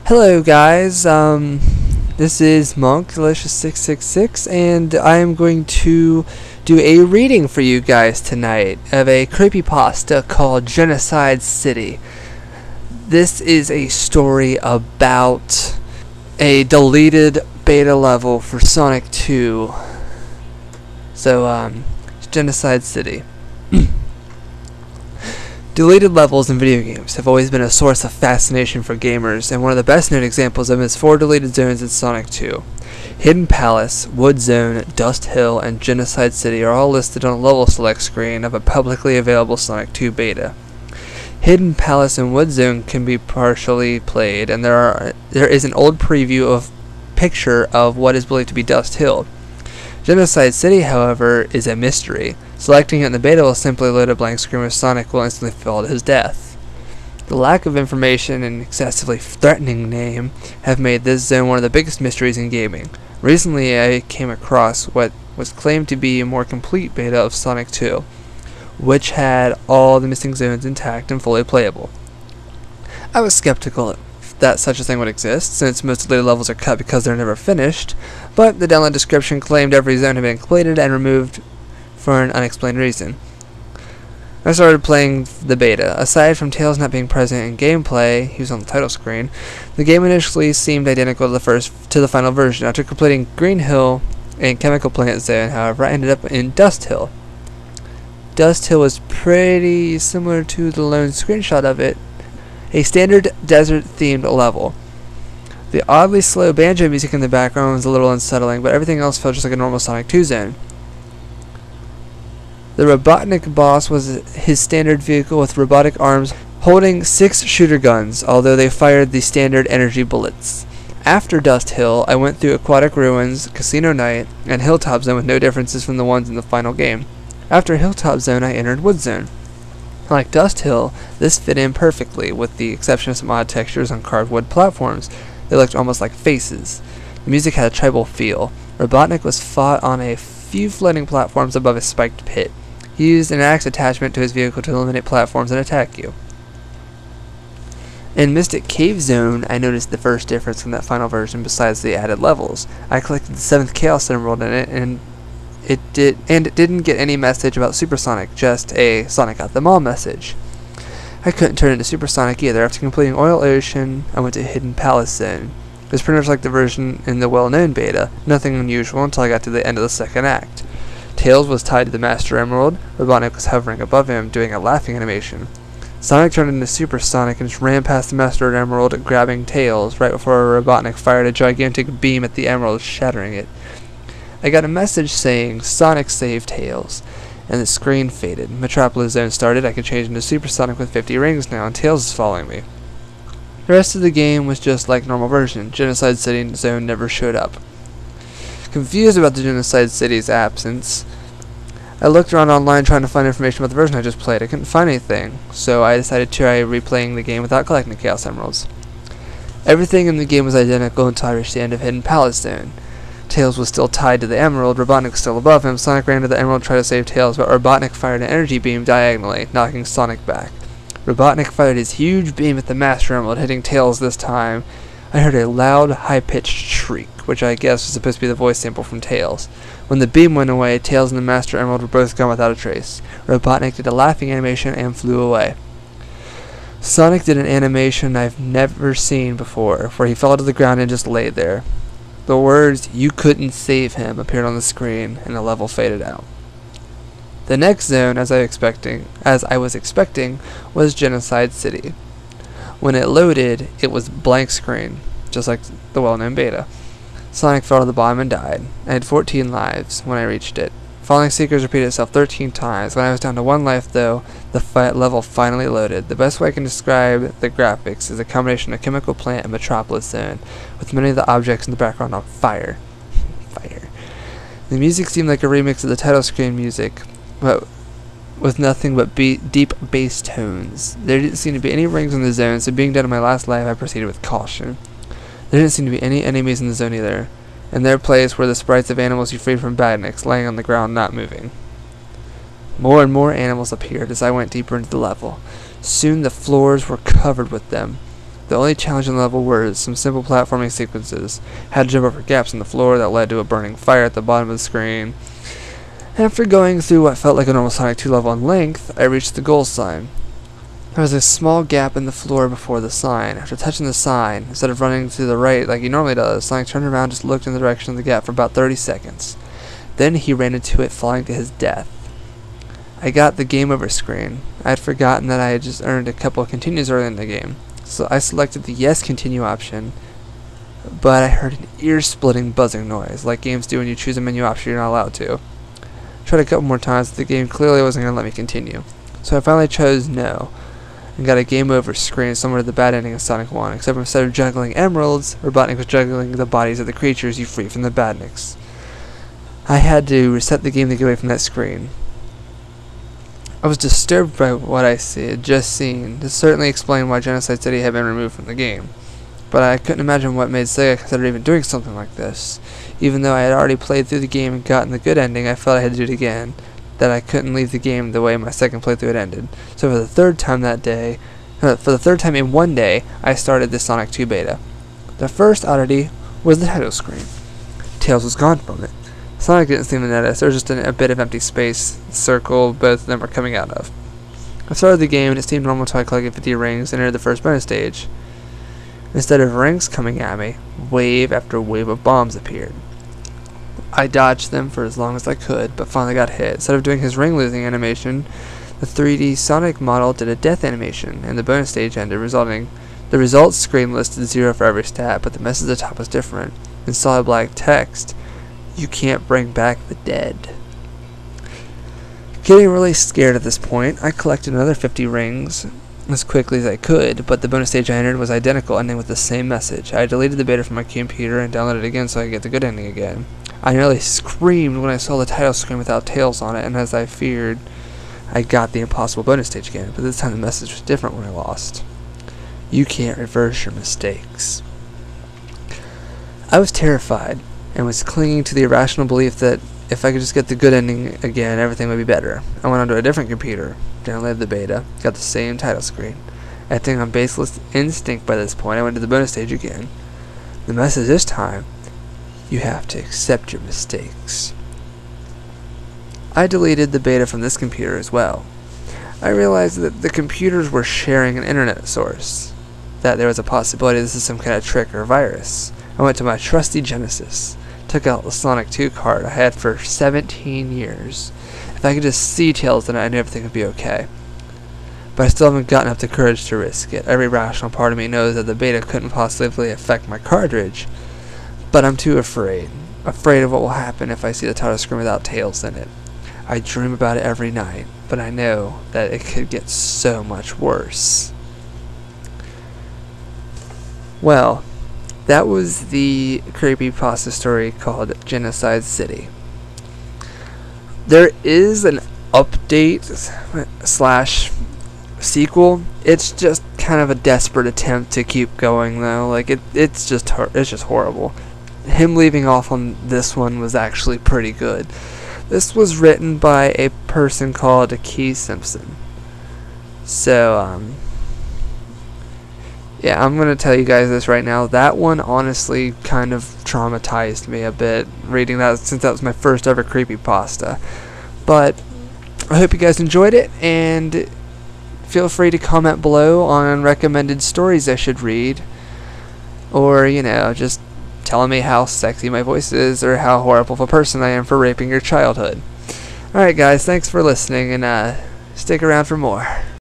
Hello guys, this is Monk Delicious 666 and I am going to do a reading for you guys tonight of a creepypasta called Genocide City. This is a story about a deleted beta level for Sonic 2. So, Genocide City. Deleted levels in video games have always been a source of fascination for gamers, and one of the best known examples of them is 4 deleted zones in Sonic 2. Hidden Palace, Wood Zone, Dust Hill, and Genocide City are all listed on a level select screen of a publicly available Sonic 2 beta. Hidden Palace and Wood Zone can be partially played, and there is an old preview of picture of what is believed to be Dust Hill. Genocide City, however, is a mystery. Selecting it in the beta will simply load a blank screen where Sonic will instantly fall to his death. The lack of information and excessively threatening name have made this zone one of the biggest mysteries in gaming. Recently I came across what was claimed to be a more complete beta of Sonic 2, which had all the missing zones intact and fully playable. I was skeptical that such a thing would exist, since most deleted levels are cut because they're never finished, but the download description claimed every zone had been completed and removed for an unexplained reason. I started playing the beta. Aside from Tails not being present in gameplay, he was on the title screen, the game initially seemed identical to the final version. After completing Green Hill and Chemical Plant Zone, however, I ended up in Dust Hill. Dust Hill was pretty similar to the lone screenshot of it, a standard desert-themed level. The oddly slow banjo music in the background was a little unsettling, but everything else felt just like a normal Sonic 2 zone. The Robotnik boss was his standard vehicle with robotic arms holding 6 shooter guns, although they fired the standard energy bullets. After Dust Hill, I went through Aquatic Ruins, Casino Night, and Hilltop Zone with no differences from the ones in the final game. After Hilltop Zone, I entered Wood Zone. Like Dust Hill, this fit in perfectly, with the exception of some odd textures on carved wood platforms. They looked almost like faces. The music had a tribal feel. Robotnik was fought on a few floating platforms above a spiked pit. He used an axe attachment to his vehicle to eliminate platforms and attack you. In Mystic Cave Zone, I noticed the first difference from that final version besides the added levels. I collected the 7th Chaos Emerald in it, and it didn't get any message about Supersonic, just a Sonic at the Mall message. I couldn't turn into Supersonic either. After completing Oil Ocean, I went to Hidden Palace Zone. It was pretty much like the version in the well-known beta, nothing unusual until I got to the end of the second act. Tails was tied to the Master Emerald, Robotnik was hovering above him, doing a laughing animation. Sonic turned into Supersonic and just ran past the Master Emerald, grabbing Tails, right before Robotnik fired a gigantic beam at the Emerald, shattering it. I got a message saying, Sonic saved Tails, and the screen faded. Metropolis Zone started. I could change into Supersonic with 50 rings now, and Tails is following me. The rest of the game was just like normal version. Genocide City Zone never showed up. Confused about the Genocide City's absence, I looked around online trying to find information about the version I just played. I couldn't find anything, so I decided to try replaying the game without collecting Chaos Emeralds. Everything in the game was identical until I reached the end of Hidden Palace Zone. Tails was still tied to the Emerald, Robotnik was still above him. Sonic ran to the Emerald to try to save Tails, but Robotnik fired an energy beam diagonally, knocking Sonic back. Robotnik fired his huge beam at the Master Emerald, hitting Tails this time. I heard a loud, high-pitched shriek, which I guess was supposed to be the voice sample from Tails. When the beam went away, Tails and the Master Emerald were both gone without a trace. Robotnik did a laughing animation and flew away. Sonic did an animation I've never seen before, where he fell to the ground and just lay there. The words, "You couldn't save him," appeared on the screen, and the level faded out. The next zone, as I was expecting, was Genocide City. When it loaded, it was blank screen, just like the well-known beta. Sonic fell to the bottom and died. I had 14 lives when I reached it. Falling Seekers repeated itself 13 times. When I was down to 1 life, though, the level finally loaded. The best way I can describe the graphics is a combination of Chemical Plant and Metropolis Zone, with many of the objects in the background on fire. Fire. The music seemed like a remix of the title screen music, but with nothing but deep bass tones. There didn't seem to be any rings in the zone, so being down to my last life, I proceeded with caution. There didn't seem to be any enemies in the zone either. In their place were the sprites of animals you freed from Badniks, laying on the ground not moving. More and more animals appeared as I went deeper into the level. Soon the floors were covered with them. The only challenge in the level were some simple platforming sequences. Had to jump over gaps in the floor that led to a burning fire at the bottom of the screen. After going through what felt like a normal Sonic 2 level in length, I reached the goal sign. There was a small gap in the floor before the sign. After touching the sign, instead of running to the right like he normally does, Sonic turned around and just looked in the direction of the gap for about 30 seconds. Then he ran into it, falling to his death. I got the game over screen. I had forgotten that I had just earned a couple of continues early in the game. So I selected the yes continue option, but I heard an ear-splitting buzzing noise, like games do when you choose a menu option you're not allowed to. Tried a couple more times, but the game clearly wasn't going to let me continue. So I finally chose no, and got a game over screen similar to the bad ending of Sonic 1, except instead of juggling emeralds, Robotnik was juggling the bodies of the creatures you free from the badniks. I had to reset the game to get away from that screen. I was disturbed by what I had just seen. This certainly explained why Genocide City had been removed from the game. But I couldn't imagine what made Sega consider even doing something like this. Even though I had already played through the game and gotten the good ending, I felt I had to do it again. That I couldn't leave the game the way my second playthrough had ended. So for the third time in one day, I started the Sonic 2 beta. The first oddity was the title screen. Tails was gone from it. Sonic didn't seem to notice. There was just a bit of empty space, circle both of them were coming out of. I started the game and it seemed normal until I collected 50 rings and entered the first bonus stage. Instead of rings coming at me, wave after wave of bombs appeared. I dodged them for as long as I could, but finally got hit. Instead of doing his ring losing animation, the 3D Sonic model did a death animation, and the bonus stage ended, the results screen listed 0 for every stat, but the message at the top was different. In solid black text, "You can't bring back the dead." Getting really scared at this point, I collected another 50 rings as quickly as I could, but the bonus stage I entered was identical, ending with the same message. I deleted the beta from my computer and downloaded it again so I could get the good ending again. I nearly screamed when I saw the title screen without Tails on it, and as I feared, I got the impossible bonus stage again, but this time the message was different when I lost. You can't reverse your mistakes. I was terrified, and was clinging to the irrational belief that if I could just get the good ending again, everything would be better. I went onto a different computer, downloaded the beta, got the same title screen. Acting on baseless instinct by this point, I went to the bonus stage again. The message this time, you have to accept your mistakes. I deleted the beta from this computer as well. I realized that the computers were sharing an internet source, that there was a possibility this is some kind of trick or virus. I went to my trusty Genesis, took out the Sonic 2 card I had for 17 years. If I could just see Tails, then I knew everything would be okay. But I still haven't gotten up the courage to risk it. Every rational part of me knows that the beta couldn't possibly affect my cartridge, but I'm too afraid. Afraid of what will happen if I see the title screen without Tails in it. I dream about it every night, but I know that it could get so much worse. Well, that was the creepypasta story called Genocide City. There is an update / sequel. It's just kind of a desperate attempt to keep going though. Like it's just horrible. Him leaving off on this one was actually pretty good. This was written by a person called Keith Simpson. So yeah, I'm going to tell you guys this right now. That one honestly kind of traumatized me a bit, reading that, since that was my first ever creepypasta. But I hope you guys enjoyed it, and feel free to comment below on recommended stories I should read. Or, you know, just telling me how sexy my voice is, or how horrible of a person I am for raping your childhood. Alright guys, thanks for listening, and stick around for more.